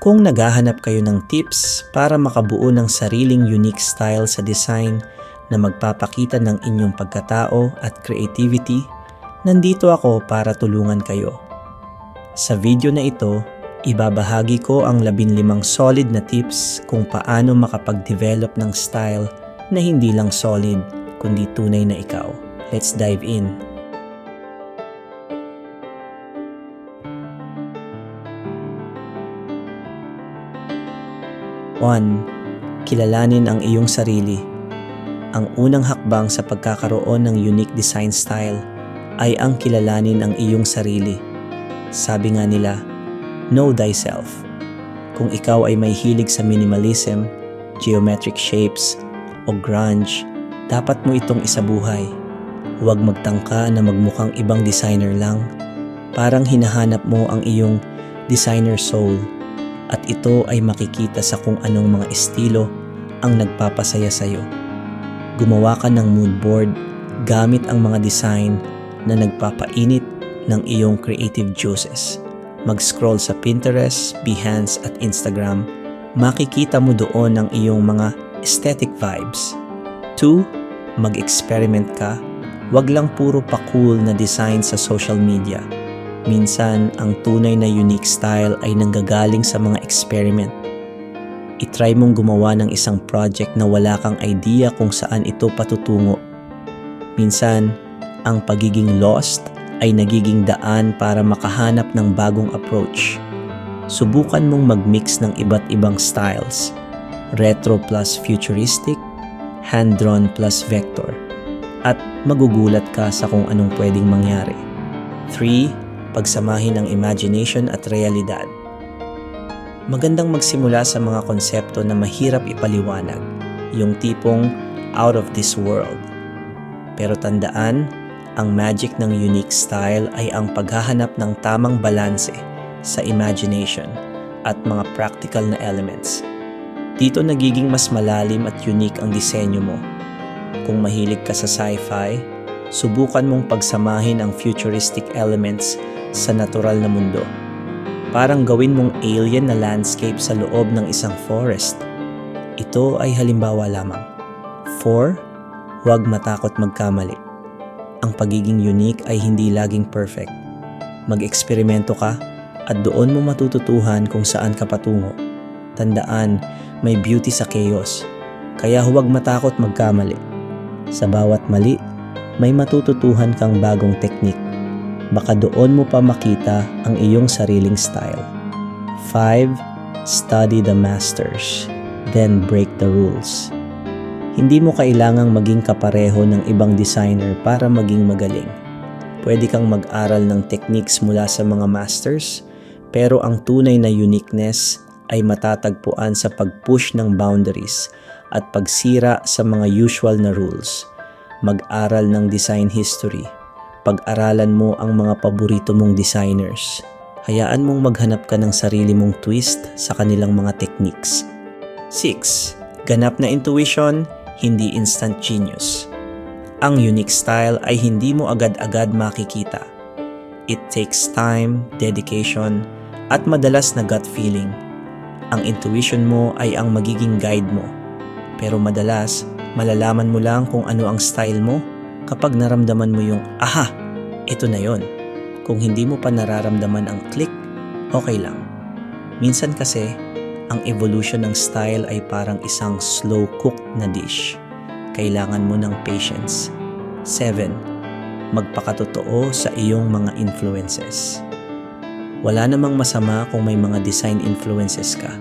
Kung naghahanap kayo ng tips para makabuo ng sariling unique style sa design na magpapakita ng inyong pagkatao at creativity, nandito ako para tulungan kayo. Sa video na ito, ibabahagi ko ang 15 solid na tips kung paano makapag-develop ng style na hindi lang solid, kundi tunay na ikaw. Let's dive in. One, kilalanin ang iyong sarili. Ang unang hakbang sa pagkakaroon ng unique design style ay ang kilalanin ang iyong sarili. Sabi nga nila, know thyself. Kung ikaw ay may hilig sa minimalism, geometric shapes, o grunge, dapat mo itong isabuhay. Huwag magtangka na magmukhang ibang designer lang. Parang hinahanap mo ang iyong designer soul. At ito ay makikita sa kung anong mga estilo ang nagpapasaya sa'yo. Gumawa ka ng mood board gamit ang mga design na nagpapainit ng iyong creative juices. Mag-scroll sa Pinterest, Behance at Instagram, makikita mo doon ang iyong mga aesthetic vibes. 2. Mag-experiment ka. Wag lang puro pa-cool na design sa social media. Minsan, ang tunay na unique style ay nanggagaling sa mga experiment. I-try mong gumawa ng isang project na wala kang idea kung saan ito patutungo. Minsan, ang pagiging lost ay nagiging daan para makahanap ng bagong approach. Subukan mong mag-mix ng iba't ibang styles. Retro plus futuristic, hand-drawn plus vector. At magugulat ka sa kung anong pwedeng mangyari. 3. Pagsamahin ang imagination at realidad. Magandang magsimula sa mga konsepto na mahirap ipaliwanag, yung tipong out of this world. Pero tandaan, ang magic ng unique style ay ang paghahanap ng tamang balanse sa imagination at mga practical na elements. Dito nagiging mas malalim at unique ang disenyo mo. Kung mahilig ka sa sci-fi, subukan mong pagsamahin ang futuristic elements sa natural na mundo. Parang gawin mong alien na landscape sa loob ng isang forest. Ito ay halimbawa lamang. 4. Huwag matakot magkamali. Ang pagiging unique ay hindi laging perfect. Mag-eksperimento ka at doon mo matututuhan kung saan ka patungo. Tandaan, may beauty sa chaos. Kaya huwag matakot magkamali. Sa bawat mali, may matututuhan kang bagong teknik. Baka doon mo pa makita ang iyong sariling style. 5. Study the masters, then break the rules. Hindi mo kailangang maging kapareho ng ibang designer para maging magaling. Pwede kang mag-aral ng techniques mula sa mga masters, pero ang tunay na uniqueness ay matatagpuan sa pag-push ng boundaries at pagsira sa mga usual na rules. Mag-aral ng design history. Pag-aralan mo ang mga paborito mong designers. Hayaan mong maghanap ka ng sarili mong twist sa kanilang mga techniques. 6. Ganap na intuition, hindi instant genius. Ang unique style ay hindi mo agad-agad makikita. It takes time, dedication, at madalas na gut feeling. Ang intuition mo ay ang magiging guide mo. Pero madalas, malalaman mo lang kung ano ang style mo kapag naramdaman mo yung, aha, ito na yon. Kung hindi mo pa nararamdaman ang click, okay lang. Minsan kasi, ang evolution ng style ay parang isang slow-cooked na dish. Kailangan mo ng patience. 7. Magpakatotoo sa iyong mga influences. Wala namang masama kung may mga design influences ka.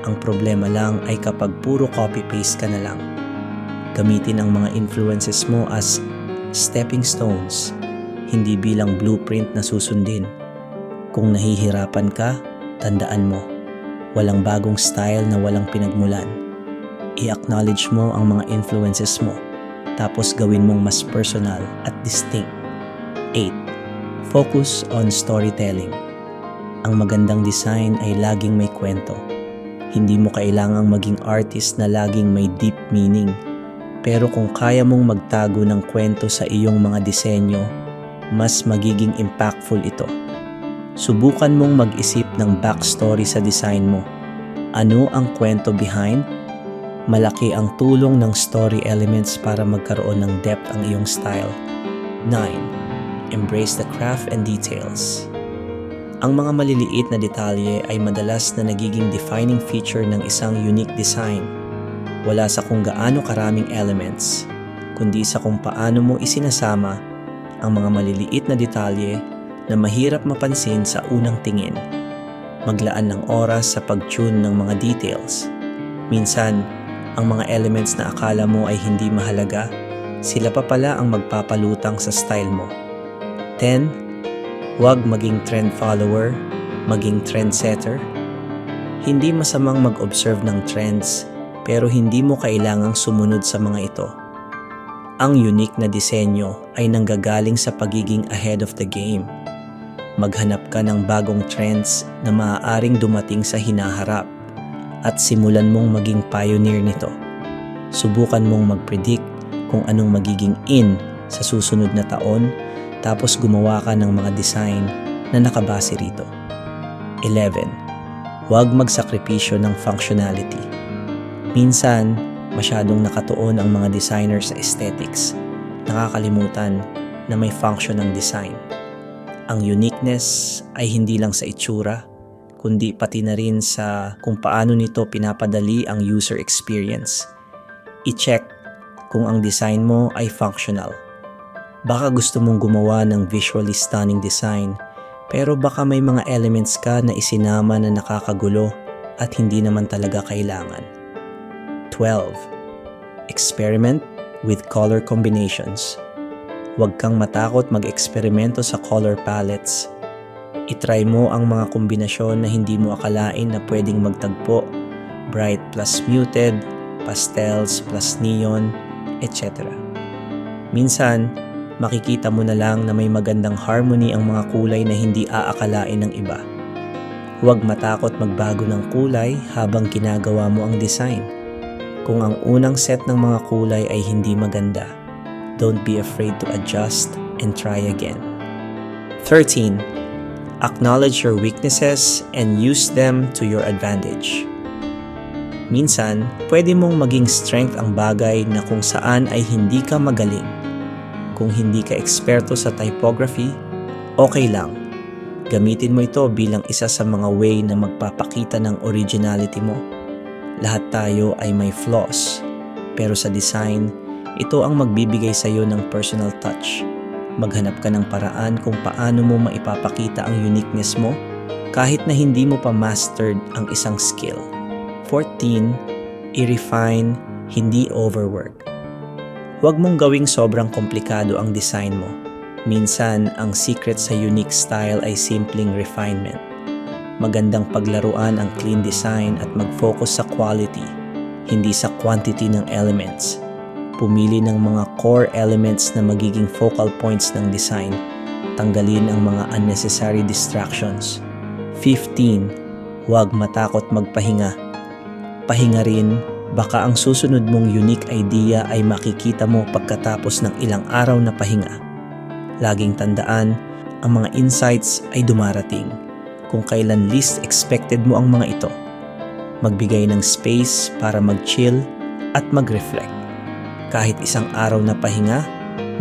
Ang problema lang ay kapag puro copy-paste ka na lang. Gamitin ang mga influences mo as stepping stones, hindi bilang blueprint na susundin. Kung nahihirapan ka, tandaan mo, walang bagong style na walang pinagmulan. I-acknowledge mo ang mga influences mo, tapos gawin mong mas personal at distinct. 8. Focus on storytelling. Ang magandang design ay laging may kwento. Hindi mo kailangang maging artist na laging may deep meaning. Pero kung kaya mong magtago ng kwento sa iyong mga disenyo, mas magiging impactful ito. Subukan mong mag-isip ng backstory sa design mo. Ano ang kwento behind? Malaki ang tulong ng story elements para magkaroon ng depth ang iyong style. 9. Embrace the craft and details. Ang mga maliliit na detalye ay madalas na nagiging defining feature ng isang unique design. Wala sa kung gaano karaming elements, kundi sa kung paano mo isinasama ang mga maliliit na detalye na mahirap mapansin sa unang tingin. Maglaan ng oras sa pag-tune ng mga details. Minsan, ang mga elements na akala mo ay hindi mahalaga, sila pa pala ang magpapalutang sa style mo. 10. Huwag maging trend follower, maging trendsetter. Hindi masamang mag-observe ng trends, pero hindi mo kailangang sumunod sa mga ito. Ang unique na disenyo ay nanggagaling sa pagiging ahead of the game. Maghanap ka ng bagong trends na maaaring dumating sa hinaharap at simulan mong maging pioneer nito. Subukan mong mag-predict kung anong magiging in sa susunod na taon, tapos gumawa ka ng mga design na nakabase rito. 11. Huwag magsakripisyo ng functionality. Minsan, masyadong nakatuon ang mga designers sa aesthetics, nakakalimutan na may function ng design. Ang uniqueness ay hindi lang sa itsura, kundi pati na rin sa kung paano nito pinapadali ang user experience. I-check kung ang design mo ay functional. Baka gusto mong gumawa ng visually stunning design, pero baka may mga elements ka na isinama na nakakagulo at hindi naman talaga kailangan. 12. Experiment with color combinations. Huwag kang matakot mag-eksperimento sa color palettes. I-try mo ang mga kombinasyon na hindi mo akalain na pwedeng magtagpo, bright plus muted, pastels plus neon, etc. Minsan, makikita mo na lang na may magandang harmony ang mga kulay na hindi aakalain ng iba. Huwag matakot magbago ng kulay habang ginagawa mo ang design. Kung ang unang set ng mga kulay ay hindi maganda, don't be afraid to adjust and try again. 13. Acknowledge your weaknesses and use them to your advantage. Minsan, pwede mong maging strength ang bagay na kung saan ay hindi ka magaling. Kung hindi ka eksperto sa typography, okay lang. Gamitin mo ito bilang isa sa mga way na magpapakita ng originality mo. Lahat tayo ay may flaws, pero sa design, ito ang magbibigay sa iyo ng personal touch. Maghanap ka ng paraan kung paano mo maipapakita ang uniqueness mo kahit na hindi mo pa mastered ang isang skill. 14. I-refine, hindi overwork. Huwag mong gawing sobrang komplikado ang design mo. Minsan, ang secret sa unique style ay simpleng refinement. Magandang paglaruan ang clean design at mag-focus sa quality, hindi sa quantity ng elements. Pumili ng mga core elements na magiging focal points ng design. Tanggalin ang mga unnecessary distractions. 15. Huwag matakot magpahinga. Pahinga rin, baka ang susunod mong unique idea ay makikita mo pagkatapos ng ilang araw na pahinga. Laging tandaan, ang mga insights ay dumarating kung kailan least expected mo ang mga ito. Magbigay ng space para mag-chill at mag-reflect. Kahit isang araw na pahinga,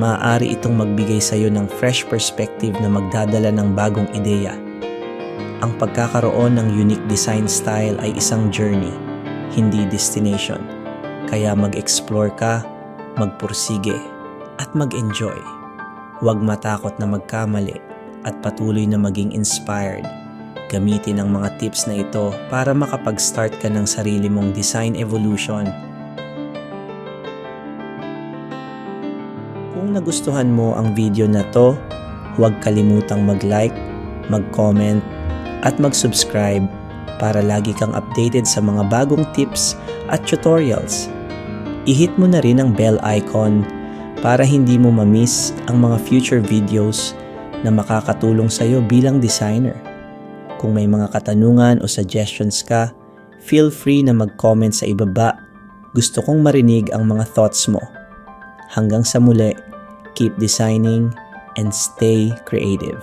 maaari itong magbigay sa iyo ng fresh perspective na magdadala ng bagong ideya. Ang pagkakaroon ng unique design style ay isang journey, hindi destination. Kaya mag-explore ka, magpursige, at mag-enjoy. Huwag matakot na magkamali at patuloy na maging inspired. Gamitin ang mga tips na ito para makapag-start ka ng sarili mong design evolution. Kung nagustuhan mo ang video na to, huwag kalimutang mag-like, mag-comment, at mag-subscribe para lagi kang updated sa mga bagong tips at tutorials. I-hit mo na rin ang bell icon para hindi mo ma-miss ang mga future videos na makakatulong sa iyo bilang designer. Kung may mga katanungan o suggestions ka, feel free na mag-comment sa ibaba. Gusto kong marinig ang mga thoughts mo. Hanggang sa muli, keep designing and stay creative.